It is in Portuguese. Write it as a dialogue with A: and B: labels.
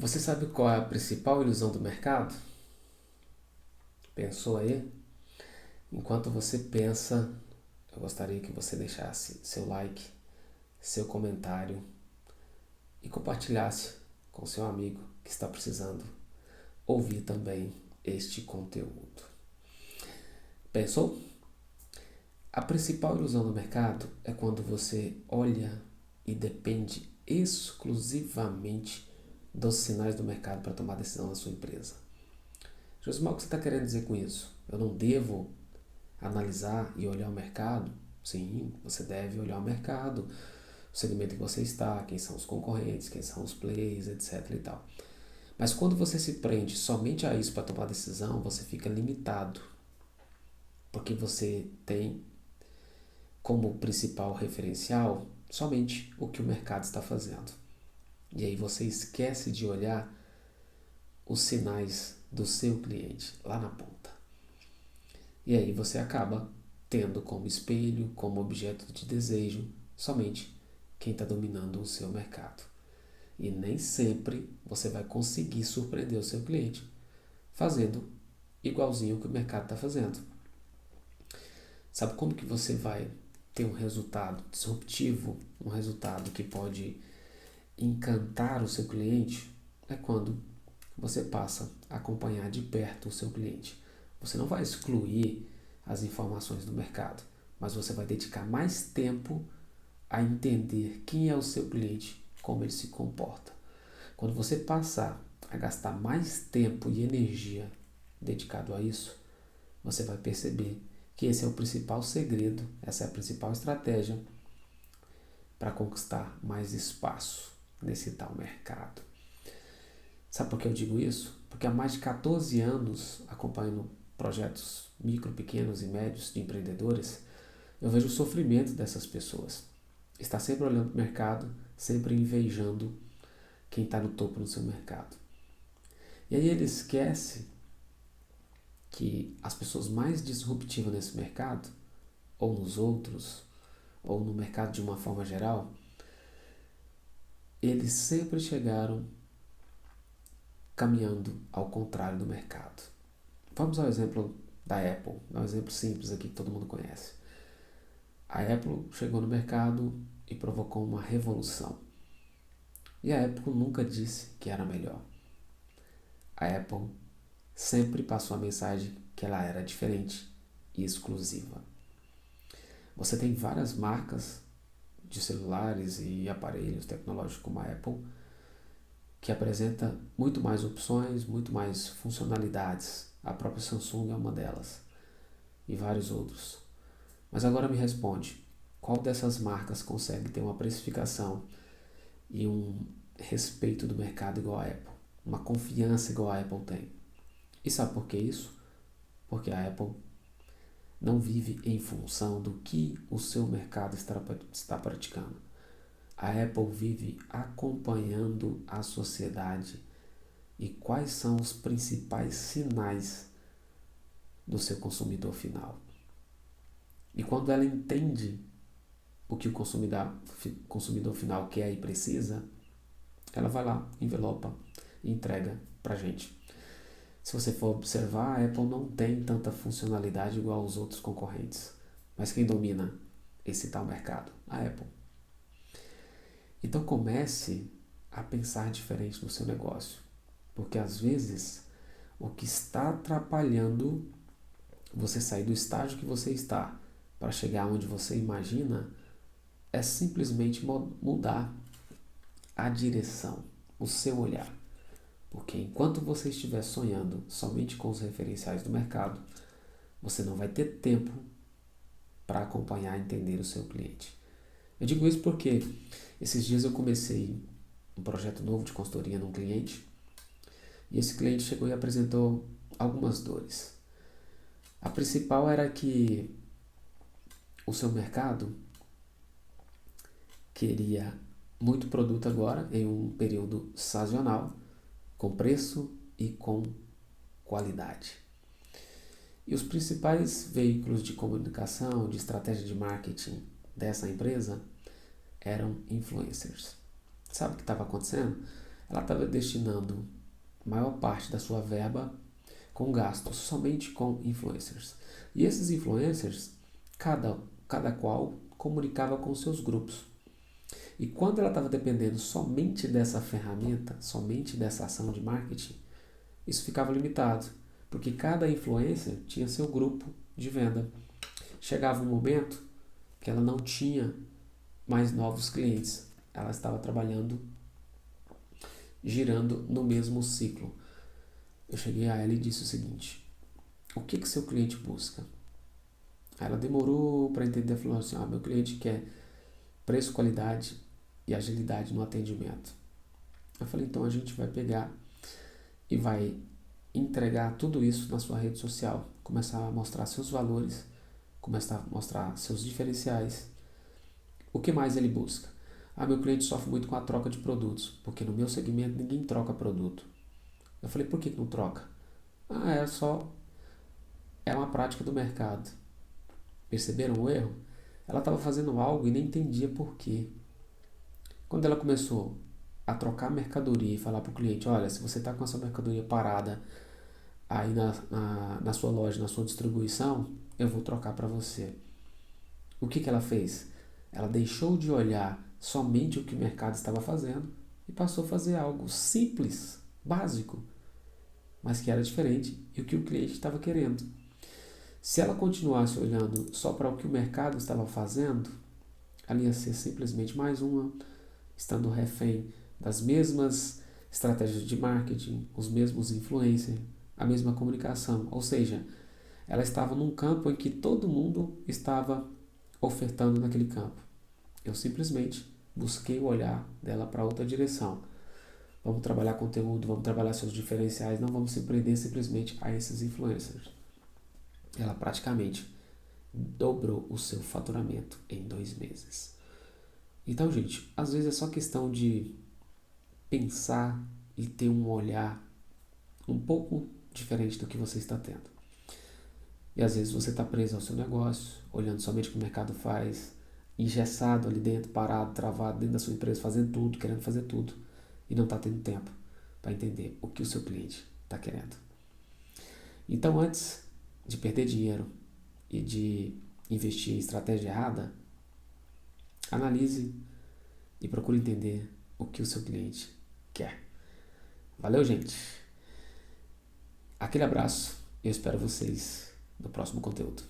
A: Você sabe qual é a principal ilusão do mercado? Pensou aí? Enquanto você pensa, eu gostaria que você deixasse seu like, seu comentário e compartilhasse com seu amigo que está precisando ouvir também este conteúdo. Pensou? A principal ilusão do mercado é quando você olha e depende exclusivamente dos sinais do mercado para tomar decisão na sua empresa. Josimar, o que você está querendo dizer com isso? Eu não devo analisar e olhar o mercado? Sim, você deve olhar o mercado, o segmento que você está, quem são os concorrentes, quem são os players, etc. e tal. Mas quando você se prende somente a isso para tomar decisão, você fica limitado, porque você tem como principal referencial somente o que o mercado está fazendo. E aí você esquece de olhar os sinais do seu cliente lá na ponta. E aí você acaba tendo como espelho, como objeto de desejo, somente quem está dominando o seu mercado. E nem sempre você vai conseguir surpreender o seu cliente fazendo igualzinho o que o mercado está fazendo. Sabe como que você vai ter um resultado disruptivo, um resultado que pode encantar o seu cliente? É quando você passa a acompanhar de perto o seu cliente. Você não vai excluir as informações do mercado, mas você vai dedicar mais tempo a entender quem é o seu cliente, como ele se comporta. Quando você passar a gastar mais tempo e energia dedicado a isso, você vai perceber que esse é o principal segredo, essa é a principal estratégia para conquistar mais espaço nesse tal mercado. Sabe por que eu digo isso? Porque há mais de 14 anos, acompanhando projetos micro, pequenos e médios de empreendedores, eu vejo o sofrimento dessas pessoas. Está sempre olhando para o mercado, sempre invejando quem está no topo do seu mercado. E aí ele esquece que as pessoas mais disruptivas nesse mercado, ou nos outros, ou no mercado de uma forma geral, eles sempre chegaram caminhando ao contrário do mercado. Vamos ao exemplo da Apple, um exemplo simples aqui que todo mundo conhece. A Apple chegou no mercado e provocou uma revolução. E a Apple nunca disse que era melhor. A Apple sempre passou a mensagem que ela era diferente e exclusiva. Você tem várias marcas de celulares e aparelhos tecnológicos como a Apple que apresenta muito mais opções, muito mais funcionalidades. A própria Samsung é uma delas e vários outros. Mas agora me responde, qual dessas marcas consegue ter uma precificação e um respeito do mercado igual a Apple? Uma confiança igual a Apple tem? E sabe por que isso? Porque a Apple não vive em função do que o seu mercado está praticando. A Apple vive acompanhando a sociedade e quais são os principais sinais do seu consumidor final. E quando ela entende o que o consumidor final quer e precisa, ela vai lá, envelopa e entrega para a gente. Se você for observar, a Apple não tem tanta funcionalidade igual aos outros concorrentes. Mas quem domina esse tal mercado? A Apple. Então comece a pensar diferente no seu negócio. Porque às vezes o que está atrapalhando você sair do estágio que você está para chegar onde você imagina é simplesmente mudar a direção, o seu olhar. Porque enquanto você estiver sonhando somente com os referenciais do mercado, você não vai ter tempo para acompanhar e entender o seu cliente. Eu digo isso porque esses dias eu comecei um projeto novo de consultoria num cliente e esse cliente chegou e apresentou algumas dores. A principal era que o seu mercado queria muito produto agora em um período sazonal, com preço e com qualidade. E os principais veículos de comunicação, de estratégia de marketing dessa empresa eram influencers. Sabe o que estava acontecendo? ela estava destinando a maior parte da sua verba com gastos somente com influencers. E esses influencers, cada qual comunicava com seus grupos. E quando ela estava dependendo somente dessa ferramenta, somente dessa ação de marketing, isso ficava limitado, porque cada influencer tinha seu grupo de venda. Chegava um momento que ela não tinha mais novos clientes, ela estava trabalhando, girando no mesmo ciclo. Eu cheguei a ela e disse o seguinte: o que seu cliente busca? Ela demorou para entender, falou assim: meu cliente quer preço, qualidade e agilidade no atendimento. Eu falei: então a gente vai pegar e vai entregar tudo isso na sua rede social, começar a mostrar seus valores, começar a mostrar seus diferenciais. O que mais ele busca? Meu cliente sofre muito com a troca de produtos, porque no meu segmento ninguém troca produto. Eu falei: por que não troca? É uma prática do mercado. Perceberam o erro? Ela estava fazendo algo e nem entendia por quê. Quando ela começou a trocar mercadoria e falar para o cliente: olha, se você está com a sua mercadoria parada aí na sua loja, na sua distribuição, eu vou trocar para você. O que ela fez? Ela deixou de olhar somente o que o mercado estava fazendo e passou a fazer algo simples, básico, mas que era diferente e o que o cliente estava querendo. Se ela continuasse olhando só para o que o mercado estava fazendo, ela ia ser simplesmente mais uma, estando refém das mesmas estratégias de marketing, os mesmos influencers, a mesma comunicação. Ou seja, ela estava num campo em que todo mundo estava ofertando naquele campo. Eu simplesmente busquei o olhar dela para outra direção. Vamos trabalhar conteúdo, vamos trabalhar seus diferenciais, não vamos se prender simplesmente a esses influencers. Ela praticamente dobrou o seu faturamento em 2 meses. Então, gente, às vezes é só questão de pensar e ter um olhar um pouco diferente do que você está tendo. E às vezes você está preso ao seu negócio, olhando somente o que o mercado faz, engessado ali dentro, parado, travado dentro da sua empresa, fazendo tudo, querendo fazer tudo, e não está tendo tempo para entender o que o seu cliente está querendo. Então, antes de perder dinheiro e de investir em estratégia errada, analise e procure entender o que o seu cliente quer. Valeu, gente! Aquele abraço e eu espero vocês no próximo conteúdo.